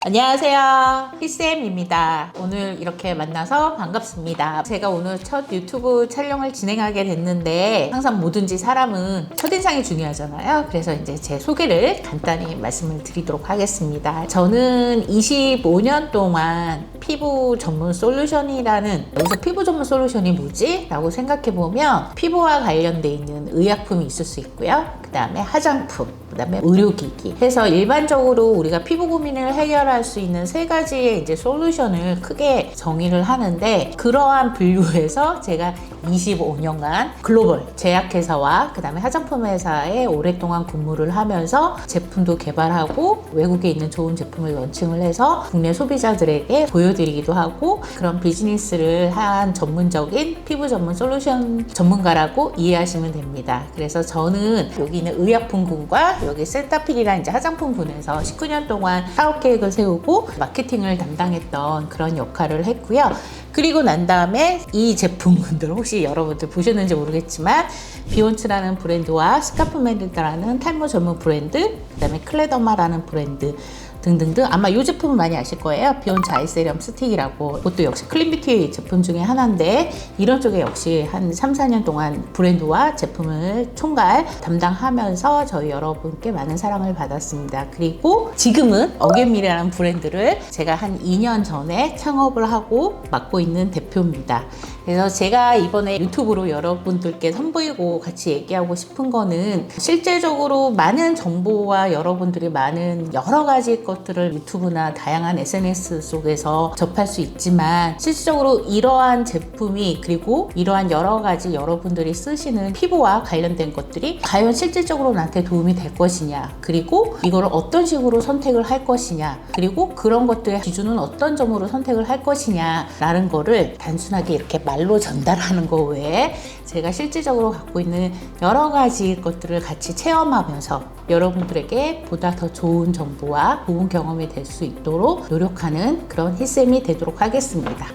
안녕하세요, 희쌤입니다. 오늘 이렇게 만나서 반갑습니다. 제가 오늘 첫 유튜브 촬영을 진행하게 됐는데 항상 뭐든지 사람은 첫인상이 중요하잖아요. 그래서 이제 제 소개를 간단히 말씀을 드리도록 하겠습니다. 저는 25년 동안 피부 전문 솔루션이라는, 여기서 피부 전문 솔루션이 뭐지? 라고 생각해보면 피부와 관련돼 있는 의약품이 있을 수 있고요. 그 다음에 화장품, 그 다음에 의료기기 해서 일반적으로 우리가 피부 고민을 해결할 수 있는 세 가지의 이제 솔루션을 크게 정의를 하는데, 그러한 분류에서 제가 25년간 글로벌 제약회사와 그 다음에 화장품 회사에 오랫동안 근무를 하면서 제품도 개발하고 외국에 있는 좋은 제품을 런칭을 해서 국내 소비자들에게 보여드리기도 하고, 그런 비즈니스를 한 전문적인 피부 전문 솔루션 전문가라고 이해하시면 됩니다. 그래서 저는 여기 있는 의약품군과 여기 센타필이라는 이제 화장품군에서 19년 동안 사업 계획을 세우고 마케팅을 담당했던 그런 역할을 했고요. 그리고 난 다음에 이 제품군들 혹시 여러분들 보셨는지 모르겠지만 비욘츠라는 브랜드와 스카프메드라는 탈모 전문 브랜드, 그 다음에 클레더마라는 브랜드 등등등, 아마 이 제품은 많이 아실 거예요. 비욘츠 아이세럼 스틱이라고, 그것도 역시 클린뷰티 제품 중에 하나인데, 이런 쪽에 역시 한 3, 4년 동안 브랜드와 제품을 총괄 담당하면서 저희 여러분께 많은 사랑을 받았습니다. 그리고 지금은 어게미라는 브랜드를 제가 한 2년 전에 창업을 하고 맡고 있는 대표입니다. 그래서 제가 이번에 유튜브로 여러분들께 선보이고 같이 얘기하고 싶은 거는, 실제적으로 많은 정보와 여러분들이 많은 여러 가지 것들을 유튜브나 다양한 SNS 속에서 접할 수 있지만, 실질적으로 이러한 제품이, 그리고 이러한 여러 가지 여러분들이 쓰시는 피부와 관련된 것들이 과연 실질적으로 나한테 도움이 될 것이냐, 그리고 이걸 어떤 식으로 선택을 할 것이냐, 그리고 그런 것들의 기준은 어떤 점으로 선택을 할 것이냐 라는 거를 단순하게 이렇게 말로 전달하는 거 외에 제가 실질적으로 갖고 있는 여러 가지 것들을 같이 체험하면서 여러분들에게 보다 더 좋은 정보와 좋은 경험이 될 수 있도록 노력하는 그런 희쌤이 되도록 하겠습니다.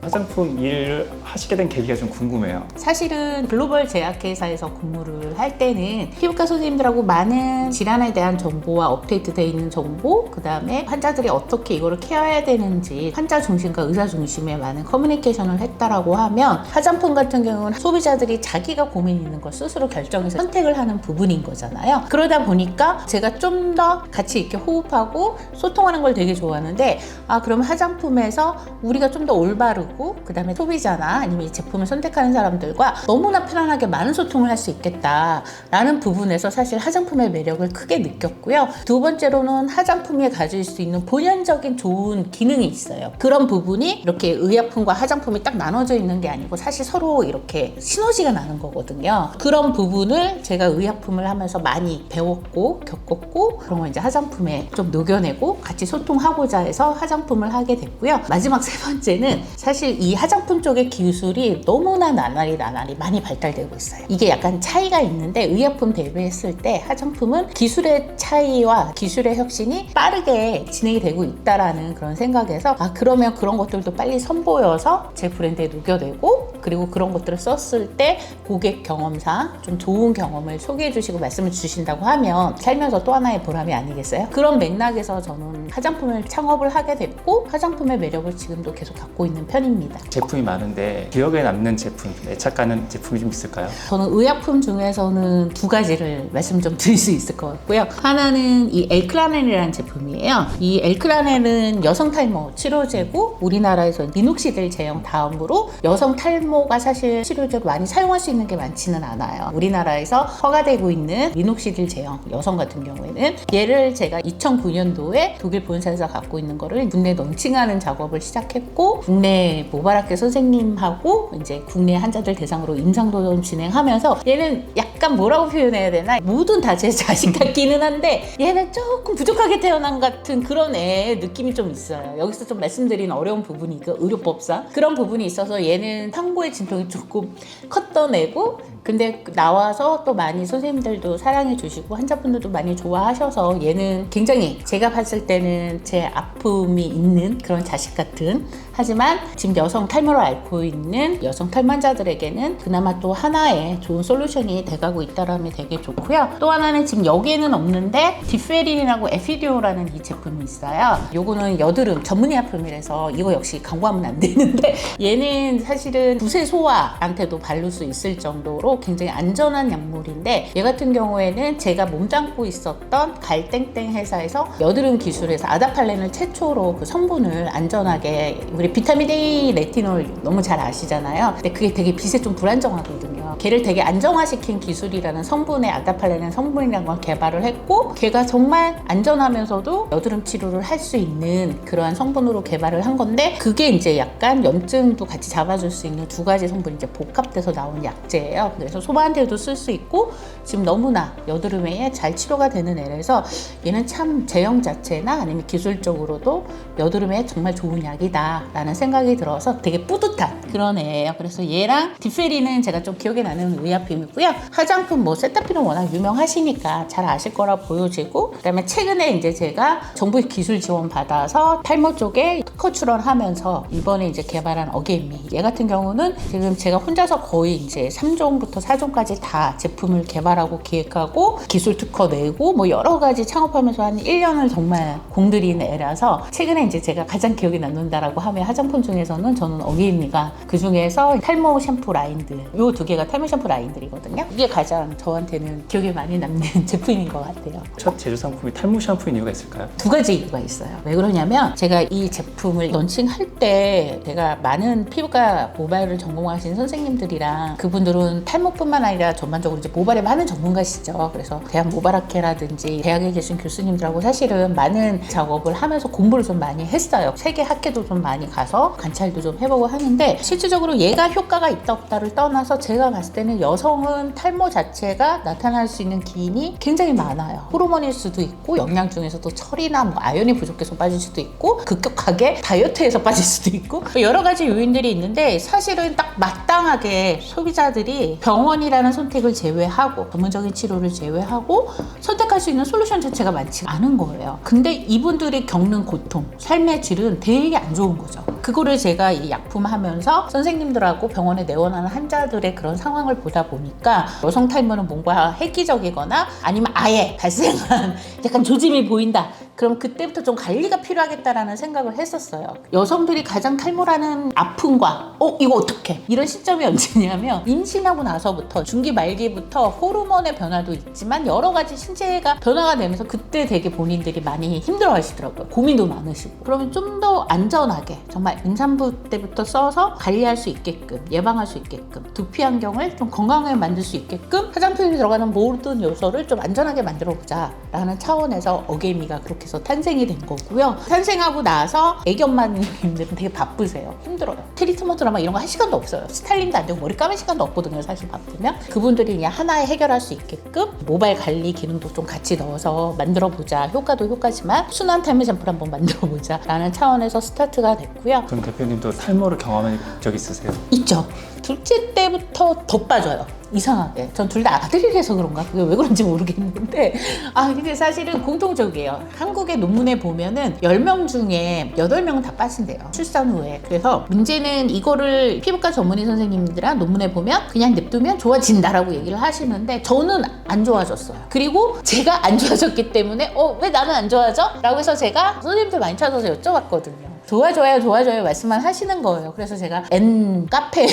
화장품 일을 하시게 된 계기가 좀 궁금해요. 사실은 글로벌 제약회사에서 근무를 할 때는 피부과 선생님들하고 많은 질환에 대한 정보와 업데이트되어 있는 정보, 그 다음에 환자들이 어떻게 이거를 케어해야 되는지 환자 중심과 의사 중심의 많은 커뮤니케이션을 했다라고 하면, 화장품 같은 경우는 소비자들이 자기가 고민 있는 걸 스스로 결정해서 선택을 하는 부분인 거잖아요. 그러다 보니까 제가 좀 더 같이 이렇게 호흡하고 소통하는 걸 되게 좋아하는데, 그럼 화장품에서 우리가 좀 더 올바르고, 그 다음에 소비자나 아니면 이 제품을 선택하는 사람들과 너무나 편안하게 많은 소통을 할 수 있겠다라는 부분에서 사실 화장품의 매력을 크게 느꼈고요. 두 번째로는 화장품이 가질 수 있는 본연적인 좋은 기능이 있어요. 그런 부분이 이렇게 의약품과 화장품이 딱 나눠져 있는 게 아니고 사실 서로 이렇게 시너지가 나는 거거든요. 그런 부분을 제가 의약품을 하면서 많이 배웠고 겪었고, 그런 걸 이제 화장품에 좀 녹여내고 같이 소통하고자 해서 화장품을 하게 됐고요. 마지막 세 번째는 사실 이 화장품 쪽의 기술이 너무나 나날이 많이 발달되고 있어요. 이게 약간 차이가 있는데, 의약품 대비했을 때 화장품은 기술의 차이와 기술의 혁신이 빠르게 진행이 되고 있다라는 그런 생각에서, 그러면 그런 것들도 빨리 선보여서 제 브랜드에 녹여내고, 그리고 그런 것들을 썼을 때 고객 경험상 좀 좋은 경험을 소개해 주시고 말씀을 주신다고 하면 살면서 또 하나의 보람이 아니겠어요? 그런 맥락에서 저는 화장품을 창업을 하게 됐고, 화장품의 매력을 지금도 계속 갖고 있는 편입니다. 제품이 많은데 기억에 남는 제품, 애착가는 제품이 좀 있을까요? 저는 의약품 중에서는 두 가지를 말씀 좀 드릴 수 있을 것 같고요. 하나는 이 엘크라넨이라는 제품이에요. 이 엘크라넨은 여성 탈모 치료제고, 우리나라에서 미녹시딜 제형 다음으로 여성 탈모가 사실 치료제로 많이 사용할 수 있는 게 많지는 않아요. 우리나라에서 허가되고 있는 미녹시딜 제형 여성 같은 경우에는, 얘를 제가 2009년도에 독일 본사에서 갖고 있는 거를 국내 런칭하는 작업을 시작했고, 국내 모바라케 선생님하고 이제 국내 환자들 대상으로 임상도전 진행하면서, 얘는 약간 뭐라고 표현해야 되나, 모든 다 제 자식 같기는 한데 얘는 조금 부족하게 태어난 같은 그런 애의 느낌이 좀 있어요. 여기서 좀 말씀드린 어려운 부분이 그 의료법상 그런 부분이 있어서, 얘는 상고의 진통이 조금 컸던 애고, 근데 나와서 또 많이 선생님들도 사랑해 주시고 환자분들도 많이 좋아하셔서 얘는 굉장히 제가 봤을 때는 제 아픔이 있는 그런 자식 같은, 하지만 지금 여성 탈모를 앓고 있는 여성 탈모 환자들에게는 그나마 또 하나의 좋은 솔루션이 돼가고 있다라면 되게 좋고요. 또 하나는 지금 여기에는 없는데 디페린이라고 에피듀오라는 이 제품이 있어요. 요거는 여드름 전문의약품이라서 이거 역시 광고하면 안 되는데 얘는 사실은 구세소아한테도 바를 수 있을 정도로 굉장히 안전한 약물인데, 얘 같은 경우에는 제가 몸담고 있었던 갈땡땡 회사에서 여드름 기술에서 아다팔렌을 최초로 그 성분을 안전하게, 우리 비타민 A 레티놀 너무 잘 아시잖아요. 근데 그게 되게 빛에 좀 불안정하거든요. 걔를 되게 안정화시킨 기술이라는 성분의 아다팔렌 성분이라는 걸 개발을 했고, 걔가 정말 안전하면서도 여드름 치료를 할 수 있는 그러한 성분으로 개발을 한 건데, 그게 이제 약간 염증도 같이 잡아줄 수 있는 두 가지 성분이 이제 복합돼서 나온 약제예요. 그래서 소화한테도 쓸 수 있고 지금 너무나 여드름에 잘 치료가 되는 애라서 얘는 참 제형 자체나 아니면 기술적으로도 여드름에 정말 좋은 약이다 라는 생각이 들어서 되게 뿌듯한 그런 애예요. 그래서 얘랑 디페리는 제가 좀 기억에 나는 의약품이고요. 화장품 뭐 세타핀은 워낙 유명하시니까 잘 아실 거라 보여지고, 그 다음에 최근에 이제 제가 정부 기술 지원 받아서 탈모 쪽에 특허 출원하면서 이번에 이제 개발한 어게인미, 얘 같은 경우는 지금 제가 혼자서 거의 이제 3종부터 4종까지 다 제품을 개발하고 기획하고 기술 특허 내고 뭐 여러 가지 창업하면서 한 1년을 정말 공들인 애라서, 최근에 이제 제가 가장 기억에 남는다라고 하면 화장품 중에서는 저는 어게인미가 그 중에서 탈모 샴푸 라인들, 요 두 개가 탈모 샴푸 라인들이거든요. 이게 가장 저한테는 기억에 많이 남는 제품인 것 같아요. 첫 제조 상품이 탈모 샴푸인 이유가 있을까요? 두 가지 이유가 있어요. 왜 그러냐면 제가 이 제품을 런칭할 때 제가 많은 피부과 모발을 전공하신 선생님들이랑, 그분들은 탈모뿐만 아니라 전반적으로 이제 모발에 많은 전문가시죠. 그래서 대학 모발학회라든지 대학에 계신 교수님들하고 사실은 많은 작업을 하면서 공부를 좀 많이 했어요. 세계 학회도 좀 많이 가서 관찰도 좀 해보고 하는데, 실질적으로 얘가 효과가 있다 없다를 떠나서 제가 봤을 때는 여성은 탈모 자체가 나타날 수 있는 기인이 굉장히 많아요. 호르몬일 수도 있고, 영양 중에서도 철이나 뭐 아연이 부족해서 빠질 수도 있고, 급격하게 다이어트해서 빠질 수도 있고, 여러 가지 요인들이 있는데, 사실은 딱 마땅하게 소비자들이 병원이라는 선택을 제외하고 전문적인 치료를 제외하고 선택할 수 있는 솔루션 자체가 많지 않은 거예요. 근데 이분들이 겪는 고통, 삶의 질은 되게 안 좋은 거죠. 그거를 제가 이 약품 하면서 선생님들하고 병원에 내원하는 환자들의 그런 상황을 보다 보니까, 여성 탈모는 뭔가 획기적이거나 아니면 아예 발생한 약간 조짐이 보인다, 그럼 그때부터 좀 관리가 필요하겠다라는 생각을 했었어요. 여성들이 가장 탈모라는 아픔과 이거 어떡해, 이런 시점이 언제냐면 임신하고 나서부터, 중기 말기부터 호르몬의 변화도 있지만 여러 가지 신체가 변화가 되면서 그때 되게 본인들이 많이 힘들어 하시더라고요. 고민도 많으시고. 그러면 좀 더 안전하게 정말 임산부 때부터 써서 관리할 수 있게끔, 예방할 수 있게끔, 두피 환경을 좀 건강하게 만들 수 있게끔 화장품에 들어가는 모든 요소를 좀 안전하게 만들어 보자 라는 차원에서 어게인미가 그렇게 해서 탄생이 된 거고요. 탄생하고 나서 애기 엄마님들은 되게 바쁘세요. 힘들어요. 트리트먼트나 막 이런 거 할 시간도 없어요. 스타일링도 안 되고 머리 감을 시간도 없거든요. 사실 바쁘면. 그분들이 그냥 하나에 해결할 수 있게끔 모발 관리 기능도 좀 같이 넣어서 만들어 보자. 효과도 효과지만 순한 탈모 샴푸를 한번 만들어 보자 라는 차원에서 스타트가 됐고요. 그럼 대표님도 탈모를 경험한 적 있으세요? 있죠. 둘째 때부터 더 빠져요. 이상하게. 전 둘 다 아들이라서 그런가? 그게 왜 그런지 모르겠는데. 근데 사실은 공통적이에요. 한국의 논문에 보면은 10명 중에 8명은 다 빠진대요. 출산 후에. 그래서 문제는 이거를 피부과 전문의 선생님들이랑 논문에 보면 그냥 냅두면 좋아진다라고 얘기를 하시는데, 저는 안 좋아졌어요. 그리고 제가 안 좋아졌기 때문에 왜 나는 안 좋아져? 라고 해서 제가 선생님들 많이 찾아서 여쭤봤거든요. 좋아져요 말씀만 하시는 거예요. 그래서 제가 N카페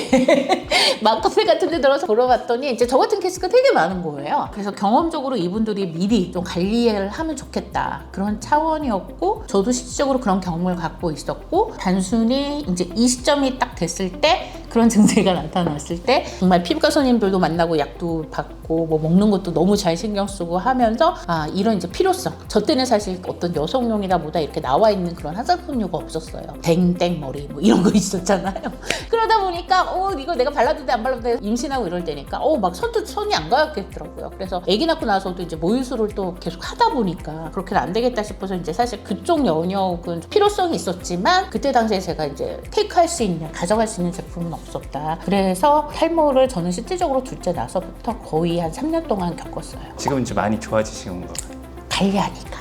맘카페 같은 데 들어서 물어봤더니 이제 저 같은 케이스가 되게 많은 거예요. 그래서 경험적으로 이분들이 미리 좀 관리를 하면 좋겠다, 그런 차원이었고, 저도 실질적으로 그런 경험을 갖고 있었고, 단순히 이제 이 시점이 딱 됐을 때, 그런 증세가 나타났을 때 정말 피부과 선생님들도 만나고 약도 받고 뭐 먹는 것도 너무 잘 신경 쓰고 하면서 이런 이제 필요성, 저 때는 사실 어떤 여성용이다 뭐다 이렇게 나와 있는 그런 화장품류가 없었어요. 댕댕 머리 뭐 이런 거 있었잖아요. 그러다 보니까 이거 내가 발라도 돼 안 발라도 돼, 임신하고 이럴 때니까 막 손이 안 가겠더라고요. 그래서 아기 낳고 나서도 이제 모유수를 또 계속 하다 보니까 그렇게는 안 되겠다 싶어서 이제 사실 그쪽 영역은 필요성이 있었지만, 그때 당시에 제가 이제 테이크할 수 있는, 가져갈 수 있는 제품은 없었다. 그래서 탈모를 저는 실질적으로 둘째 나서부터 거의 한 3년 동안 겪었어요. 지금은 좀 많이 좋아지신 것 같아요. 관리하니까.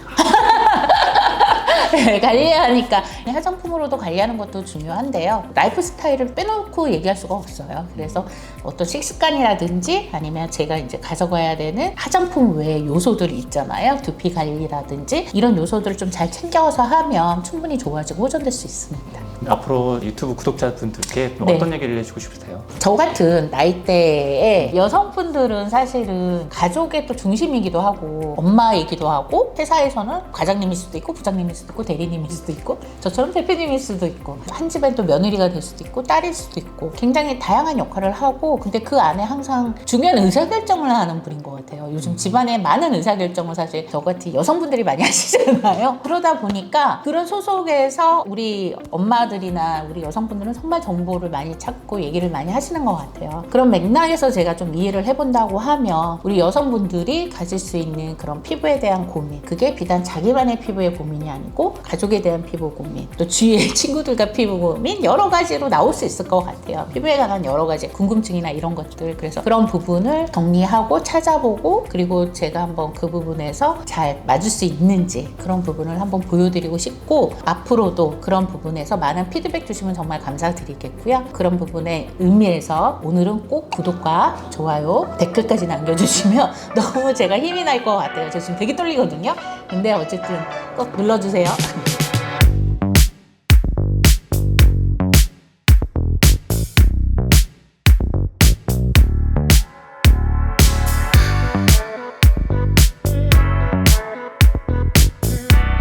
네, 관리하니까 화장품으로도 관리하는 것도 중요한데요. 라이프 스타일을 빼놓고 얘기할 수가 없어요. 그래서 어떤 식습관이라든지 아니면 제가 이제 가져가야 되는 화장품 외의 요소들이 있잖아요. 두피 관리라든지 이런 요소들을 좀 잘 챙겨서 하면 충분히 좋아지고 호전될 수 있습니다. 앞으로 유튜브 구독자분들께 네. 어떤 얘기를 해주고 싶으세요? 저 같은 나이대의 여성분들은 사실은 가족의 또 중심이기도 하고 엄마이기도 하고 회사에서는 과장님일 수도 있고 부장님일 수도 있고 대리님일 수도 있고 저처럼 대표님일 수도 있고 한 집엔 또 며느리가 될 수도 있고 딸일 수도 있고 굉장히 다양한 역할을 하고 근데 그 안에 항상 중요한 의사결정을 하는 분인 것 같아요. 요즘 집안에 많은 의사결정을 사실 저 같은 여성분들이 많이 하시잖아요. 그러다 보니까 그런 소속에서 우리 엄마들이나 우리 여성분들은 정말 정보를 많이 찾고 얘기를 많이 하시는 것 같아요. 그런 맥락에서 제가 좀 이해를 해본다고 하면 우리 여성분들이 가질 수 있는 그런 피부에 대한 고민 그게 비단 자기만의 피부의 고민이 아니고 가족에 대한 피부 고민 또 주위의 친구들과 피부 고민 여러 가지로 나올 수 있을 것 같아요. 피부에 관한 여러 가지 궁금증이나 이런 것들 그래서 그런 부분을 정리하고 찾아보고 그리고 제가 한번 그 부분에서 잘 맞을 수 있는지 그런 부분을 한번 보여드리고 싶고 앞으로도 그런 부분에서 많은 피드백 주시면 정말 감사드리겠고요. 그런 부분의 의미에서 오늘은 꼭 구독과 좋아요 댓글까지 남겨주시면 너무 제가 힘이 날 것 같아요. 저 지금 되게 떨리거든요. 근데 어쨌든 꼭 눌러주세요.